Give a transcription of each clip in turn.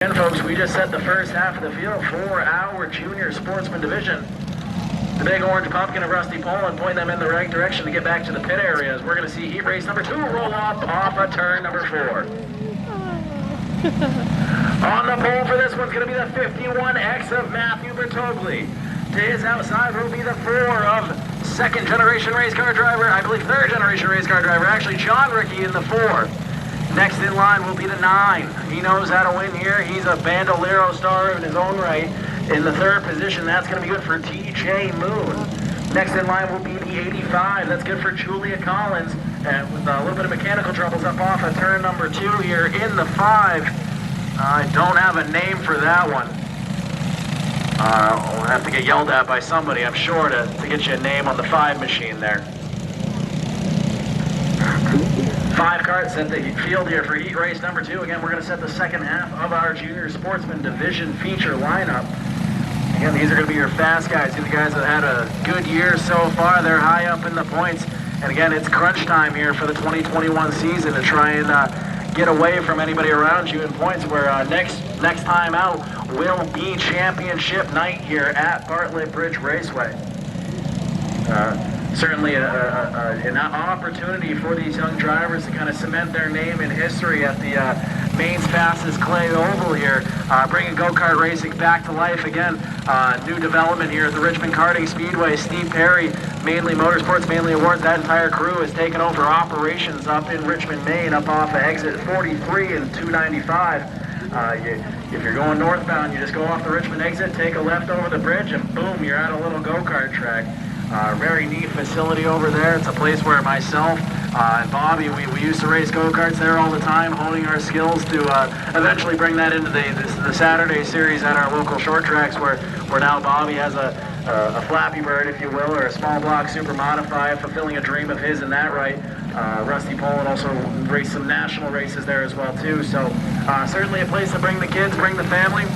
And folks, we just set the first half of the field for our junior sportsman division. The big orange pumpkin of Rusty Poland pointing them in the right direction to get back to the pit areas. We're going to see heat race number 2 roll off of turn number 4. On the pole for this one's going to be the 51X of Matthew Bertogli. To his outside will be the 4 of second generation race car driver, I believe third generation race car driver, actually John Ricky in the 4. Next in line will be the 9. He knows how to win here. He's a bandolero star in his own right. In the 3rd position, that's going to be good for TJ Moon. Next in line will be the 85. That's good for Julia Collins. And with a little bit of mechanical troubles up off of turn number 2 here in the 5. I don't have a name for that one. We'll have to get yelled at by somebody, I'm sure, to get you a name on the 5 machine there. 5 carts at the field here for heat race number 2. Again, we're going to set the second half of our junior sportsman division feature lineup. Again, these are going to be your fast guys. These guys have had a good year so far. They're high up in the points. And again, it's crunch time here for the 2021 season to try and get away from anybody around you in points, where next time out will be championship night here at Bartlett Bridge Raceway. Certainly an opportunity for these young drivers to kind of cement their name in history at the Maine's fastest clay oval here, bringing go-kart racing back to life again. New development here at the Richmond Karting Speedway. Steve Perry, Mainly Motorsports, Mainly Awards, that entire crew has taken over operations up in Richmond, Maine, up off of exit 43 and 295. If you're going northbound, you just go off the Richmond exit, take a left over the bridge, and boom, you're at a little go-kart track. Very neat facility over there. It's a place where myself and Bobby, we used to race go-karts there all the time, honing our skills to eventually bring that into the Saturday series at our local short tracks, where now Bobby has a Flappy Bird, if you will, or a small block super modified, fulfilling a dream of his in that right. Rusty Poland also raced some national races there as well too. So certainly a place to bring the kids, bring the family.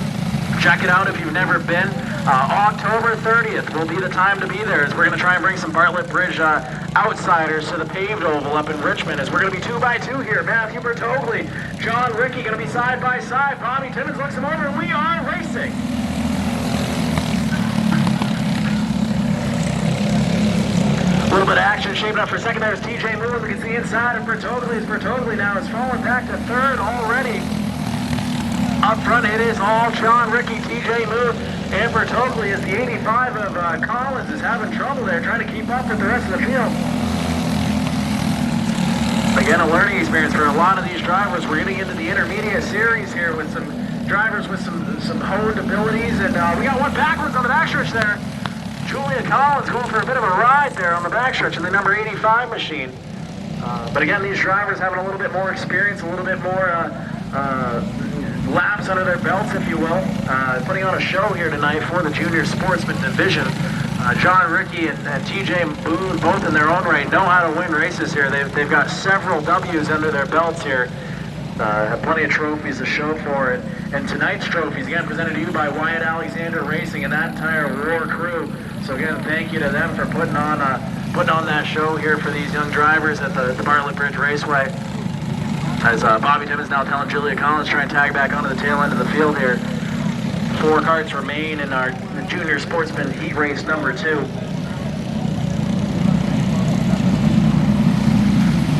Check it out if you've never been. October 30th will be the time to be there, as we're going to try and bring some Bartlett Bridge outsiders to the paved oval up in Richmond, as we're going to be 2x2 here. Matthew Bertogli, John Ricky going to be side by side. Bobby Timmons looks him over, and we are racing. A little bit of action shaping up for second. There's TJ Moon. We can see inside of Bertogli, as Bertogli now has fallen back to 3rd already. Up front, it is all John Ricky, TJ Moon, and Bertogli, as the 85 of Collins is having trouble there, trying to keep up with the rest of the field. Again, a learning experience for a lot of these drivers. We're getting into the intermediate series here with some drivers with some honed abilities, and we got one backwards on the backstretch there. Julia Collins going for a bit of a ride there on the backstretch in the number 85 machine. But again, these drivers having a little bit more experience, a little bit more laps under their belts, if you will. Putting on a show here tonight for the junior sportsman division. John Ricky and TJ Boone, both in their own right, know how to win races here. They've got several W's under their belts here. Have plenty of trophies to show for it. And tonight's trophies, again, presented to you by Wyatt Alexander Racing and that entire War crew. So again, thank you to them for putting on that show here for these young drivers at the Bartlett Bridge Raceway. As Bobby Timmons now telling Julia Collins, try and tag back onto the tail end of the field here. 4 carts remain in our junior sportsman heat race number 2.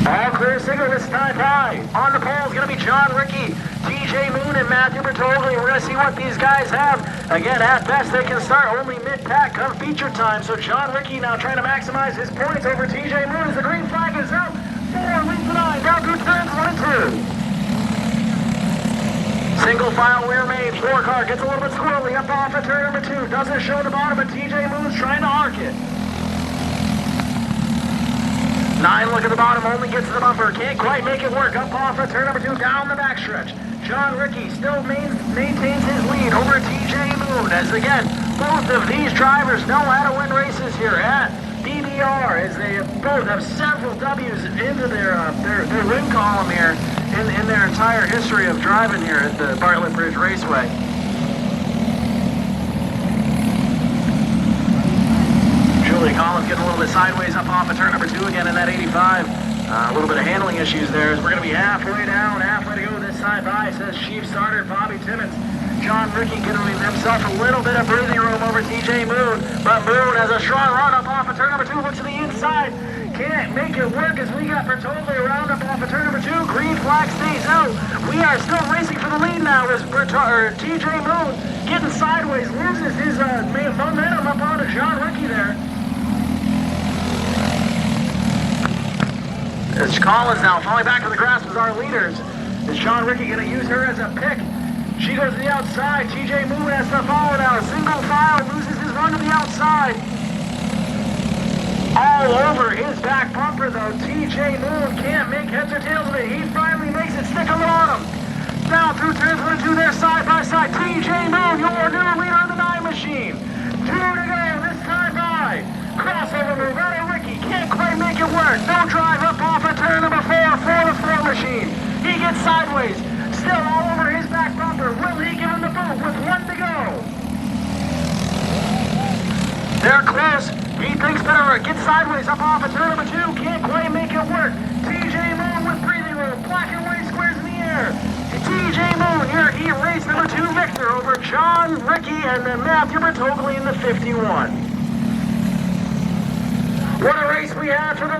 All clear signal this time high. On the pole is going to be John Ricky, TJ Moon, and Matthew Bertogli. We're going to see what these guys have. Again, at best, they can start only mid-pack come feature time. So John Ricky now trying to maximize his points over TJ Moon as the green flag is out. 4 leads the 9, down 2 turns, 1 and 2. Single file rear main, 4 car gets a little bit squirrely up off of turn number 2. Doesn't show the bottom, but TJ Moon's trying to arc it. 9 look at the bottom, only gets to the bumper, can't quite make it work. Up off of turn number 2, down the backstretch. John Ricky still maintains his lead over TJ Moon, as again, both of these drivers know how to win races here at BBR, as they both have several W's into their win column here in their entire history of driving here at the Bartlett Bridge Raceway. Julia Collins getting a little bit sideways up off of turn number 2 again in that 85. A little bit of handling issues there, as we're going to be halfway down, halfway to go this outside by, says Chief Starter Bobby Timmons. John Ricky giving himself a little bit of breathing room over TJ Moon, but Moon has a strong run up off of turn number 2, looks to the inside. Can't make it work as we got Bertolli around up off of turn number 2. Green flag stays out. We are still racing for the lead now as TJ Moon getting sideways, loses his momentum up onto John Ricky there. As Collins now falling back to the grasp as our leaders. Is John Ricky going to use her as a pick? She goes to the outside. TJ Moon has to follow now. Single file, loses his run to the outside. All over his back bumper though. TJ Moon can't make heads or tails of it. He finally makes it stick on the bottom. Now through turns 1 and 2 there side by side. TJ Moon, your new leader of the 9 machine. 2 to go this time by. Crossover move out of Ricky. Can't quite make it work. No drive up off of turn number 4 for the 4 machine. He gets sideways. Still all over his back bumper. Will he give him the boot with 1 to go? They're close. He thinks better. Gets sideways up off of turn number 2. Can't quite make it work. TJ Moon with breathing room. Black and white squares in the air. TJ Moon, your Heat race number 2 victor over John Ricky and then Matthew Bertogli in the 51. What a race we had for the